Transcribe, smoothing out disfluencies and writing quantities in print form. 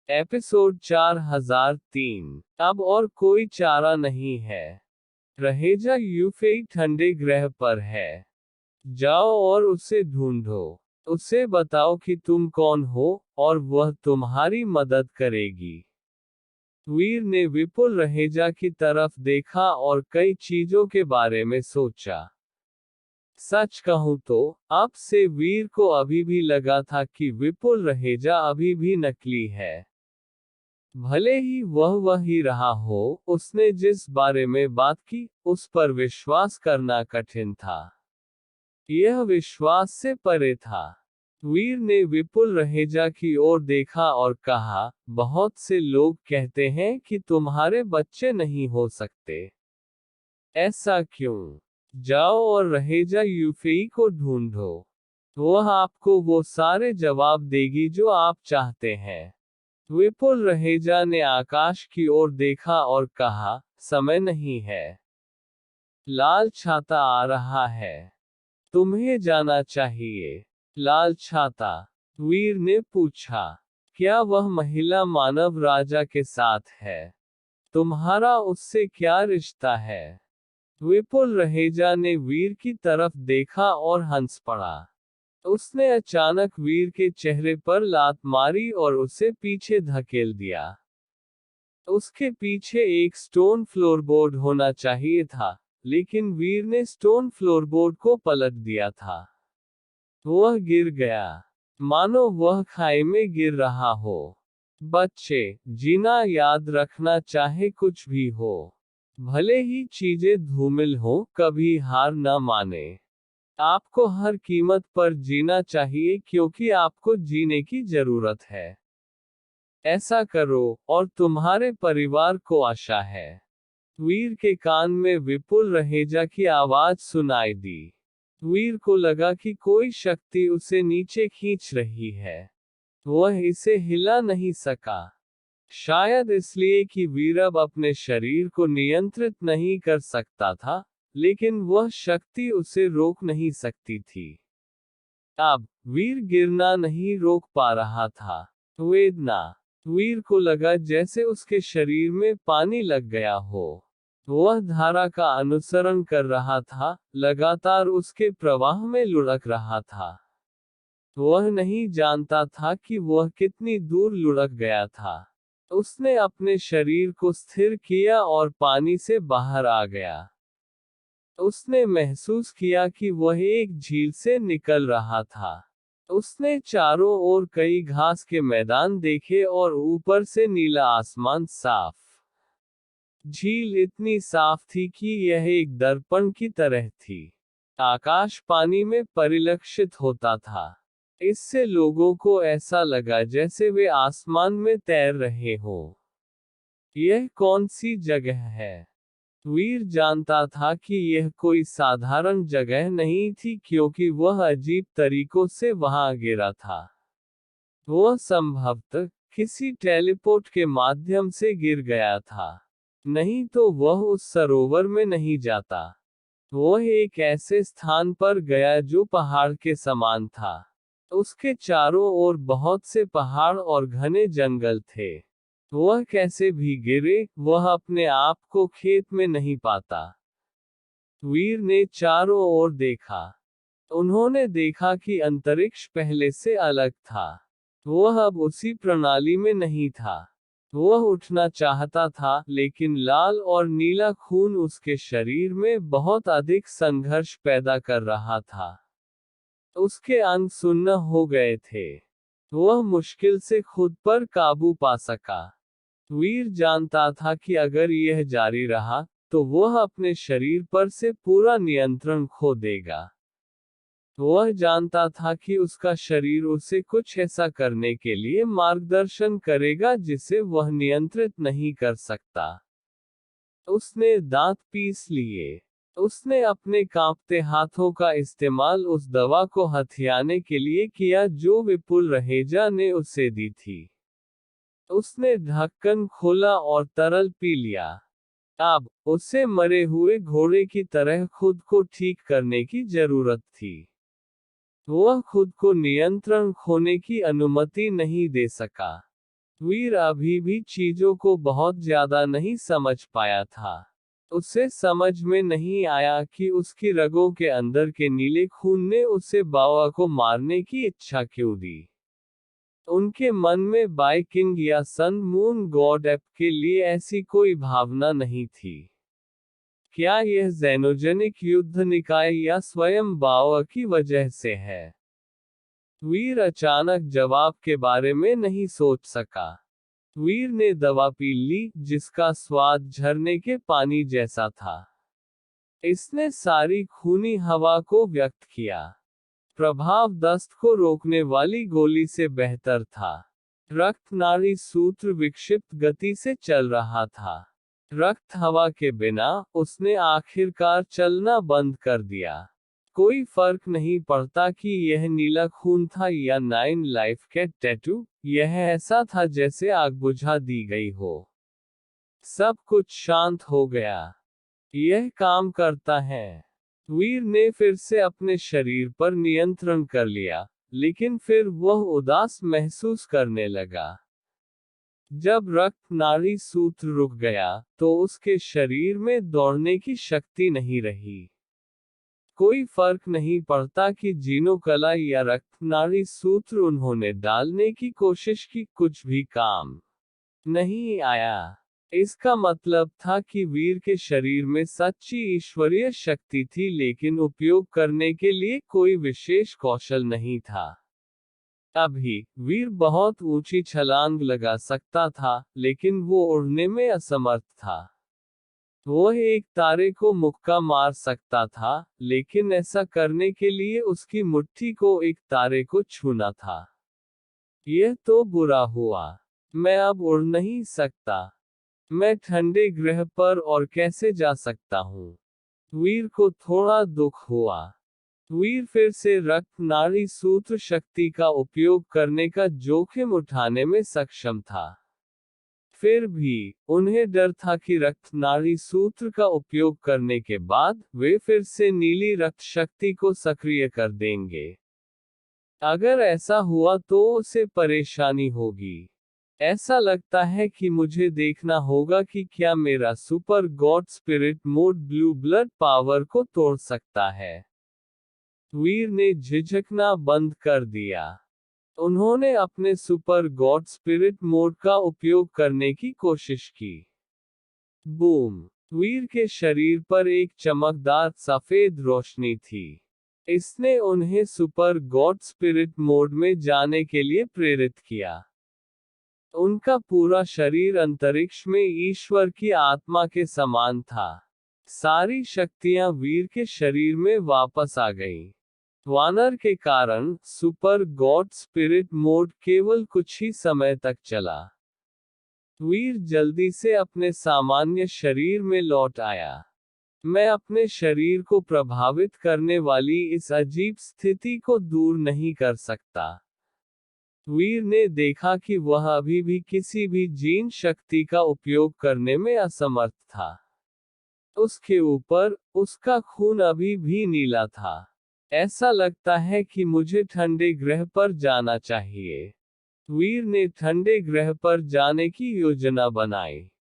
Episode 4003। अब और कोई चारा नहीं है। रहेजा यूफेई ठंडे ग्रह पर है। जाओ और उसे ढूंढो। उसे बताओ कि तुम कौन हो, और वह तुम्हारी मदद करेगी। वीर ने विपुल रहेजा की तरफ देखा और कई चीजों के बारे में सोचा। सच कहूं तो, अब से वीर को अभी भी लगा था कि विपुल रहेजा अभी भी नकली है। भले ही वह वही रहा हो, उसने जिस बारे में बात की, उस पर विश्वास करना कठिन था। यह विश्वास से परे था। वीर ने विपुल रहेजा की ओर देखा और कहा, बहुत से लोग कहते हैं कि तुम्हारे बच्चे नहीं हो सकते। ऐसा क्यों? जाओ और रहेजा यूफेई को ढूंढो। वह आपको वो सारे जवाब देगी जो आप चाहते हैं। विपुल रहेजा ने आकाश की ओर देखा और कहा, समय नहीं है। लाल छाता आ रहा है। तुम्हें जाना चाहिए। लाल छाता? वीर ने पूछा। क्या वह महिला मानव राजा के साथ है? तुम्हारा उससे क्या रिश्ता है? विपुल रहेजा ने वीर की तरफ देखा और हंस पड़ा। उसने अचानक वीर के चेहरे पर लात मारी और उसे पीछे धकेल दिया। उसके पीछे एक स्टोन फ्लोरबोर्ड होना चाहिए था, लेकिन वीर ने स्टोन फ्लोरबोर्ड को पलट दिया था। वह गिर गया, मानो वह खाई में गिर रहा हो। बच्चे, जीना याद रखना चाहे कुछ भी हो, भले ही चीजें धूमिल हो, कभी हार न माने। आपको हर कीमत पर जीना चाहिए क्योंकि आपको जीने की जरूरत है। ऐसा करो, और तुम्हारे परिवार को आशा है। वीर के कान में विपुल रहेजा की आवाज सुनाई दी। वीर को लगा कि कोई शक्ति उसे नीचे खींच रही है। वह इसे हिला नहीं सका। शायद इसलिए कि वीर अब अपने शरीर को नियंत्रित नहीं कर सकता था, लेकिन वह शक्ति उसे रोक नहीं सकती थी। अब वीर गिरना नहीं रोक पा रहा था। वेदना। वीर को लगा जैसे उसके शरीर में पानी लग गया हो। वह धारा का अनुसरण कर रहा था, लगातार उसके प्रवाह में लुढ़क रहा था। वह नहीं जानता था कि वह कितनी दूर लुढ़क गया था। उसने अपने शरीर को स्थिर किया और पानी से बाहर आ गया। उसने महसूस किया कि वह एक झील से निकल रहा था। उसने चारों ओर कई घास के मैदान देखे और ऊपर से नीला आसमान साफ। झील इतनी साफ थी कि यह एक दर्पण की तरह थी। आकाश पानी में परिलक्षित होता था। इससे लोगों को ऐसा लगा जैसे वे आसमान में तैर रहे हों। यह कौन सी जगह है? वीर जानता था कि यह कोई साधारण जगह नहीं थी क्योंकि वह अजीब तरीकों से वहां गिरा था। वह संभवतः किसी टेलीपोर्ट के माध्यम से गिर गया था। नहीं तो वह उस सरोवर में नहीं जाता। वह एक ऐसे स्थान पर गया जो पहाड़ के समान था। उसके चारों ओर बहुत से पहाड़ और घने जंगल थे। वह कैसे भी गिरे, वह अपने आप को खेत में नहीं पाता। वीर ने चारों ओर देखा। उन्होंने देखा कि अंतरिक्ष पहले से अलग था। वह अब उसी प्रणाली में नहीं था। वह उठना चाहता था, लेकिन लाल और नीला खून उसके शरीर में बहुत अधिक संघर्ष पैदा कर रहा था। उसके अंग सुन्न हो गए थे। वह मुश्किल से खुद पर काबू पा सका। वीर जानता था कि अगर यह जारी रहा, तो वह अपने शरीर पर से पूरा नियंत्रण खो देगा। वह जानता था कि उसका शरीर उसे कुछ ऐसा करने के लिए मार्गदर्शन करेगा जिसे वह नियंत्रित नहीं कर सकता। उसने दांत पीस लिए। उसने अपने कांपते हाथों का इस्तेमाल उस दवा को हथियाने के लिए किया जो विपुल रहेजा ने उसे दी थी। उसने ढक्कन खोला और तरल पी लिया। अब उसे मरे हुए घोड़े की तरह खुद को ठीक करने की जरूरत थी। वह खुद को नियंत्रण खोने की अनुमति नहीं दे सका। वीर अभी भी चीजों को बहुत ज्यादा नहीं समझ पाया था। उसे समझ में नहीं आया कि उसकी रगों के अंदर के नीले खून ने उसे बावा को मारने की इच्छा क्यों दी। उनके मन में बाइकिंग या सन मून गॉड एप के लिए ऐसी कोई भावना नहीं थी। क्या यह ज़ेनोजेनिक युद्ध निकाय या स्वयं बावा की वजह से है? वीर अचानक जवाब के बारे में नहीं सोच सका। वीर ने दवा पी ली, जिसका स्वाद झरने के पानी जैसा था। इसने सारी खूनी हवा को व्यक्त किया। प्रभाव दस्त को रोकने वाली गोली से बेहतर था। रक्त नाड़ी सूत्र विक्षिप्त गति से चल रहा था। रक्त हवा के बिना उसने आखिरकार चलना बंद कर दिया। कोई फर्क नहीं पड़ता कि यह नीला खून था या 9 लाइफ के टैटू, यह ऐसा था जैसे आग बुझा दी गई हो। सब कुछ शांत हो गया। यह काम करता है। वीर ने फिर से अपने शरीर पर नियंत्रण कर लिया, लेकिन फिर वह उदास महसूस करने लगा। जब रक्त नाड़ी सूत्र रुक गया, तो उसके शरीर में दौड़ने की शक्ति नहीं रही। कोई फर्क नहीं पड़ता कि जीनो कला या रक्त नाड़ी सूत्र उन्होंने डालने की कोशिश की, कुछ भी काम नहीं आया। इसका मतलब था कि वीर के शरीर में सच्ची ईश्वरीय शक्ति थी, लेकिन उपयोग करने के लिए कोई विशेष कौशल नहीं था। अभी वीर बहुत ऊंची छलांग लगा सकता था, लेकिन वो उड़ने में असमर्थ था। वह एक तारे को मुक्का मार सकता था, लेकिन ऐसा करने के लिए उसकी मुट्ठी को एक तारे को छूना था। यह तो बुरा हुआ। मैं अब उड़ नहीं सकता। मैं ठंडे ग्रह पर और कैसे जा सकता हूँ? वीर को थोड़ा दुख हुआ। वीर फिर से रक्त नाड़ी सूत्र शक्ति का उपयोग करने का जोखिम उठाने में सक्षम था। फिर भी, उन्हें डर था कि रक्त नाड़ी सूत्र का उपयोग करने के बाद, वे फिर से नीली रक्त शक्ति को सक्रिय कर देंगे। अगर ऐसा हुआ तो उसे परेशानी होगी। ऐसा लगता है कि मुझे देखना होगा कि क्या मेरा super God spirit mode blue blood power को तोड़ सकता है। वीर ने झिझकना बंद कर दिया। उन्होंने अपने सुपर गॉड स्पिरिट मोड का उपयोग करने की कोशिश की। बूम! वीर के शरीर पर एक चमकदार सफेद रोशनी थी। इसने उन्हें सुपर गॉड स्पिरिट मोड में जाने के लिए प्रेरित किया। उनका पूरा शरीर अंतरिक्ष में ईश्वर की आत्मा के समान था। सारी शक्तियां वीर के शरीर में वापस आ गईं। वानर के कारण, सुपर गॉड स्पिरिट मोड केवल कुछ ही समय तक चला। वीर जल्दी से अपने सामान्य शरीर में लौट आया। मैं अपने शरीर को प्रभावित करने वाली इस अजीब स्थिति को दूर नहीं कर सकता। वीर ने देखा कि वह अभी भी किसी भी जीन शक्ति का उपयोग करने में असमर्थ था। उसके ऊपर, उसका खून अभी भी नीला था। ऐसा लगता है कि मुझे ठंडे ग्रह पर जाना चाहिए। वीर ने ठंडे ग्रह पर जाने की योजना बनाई।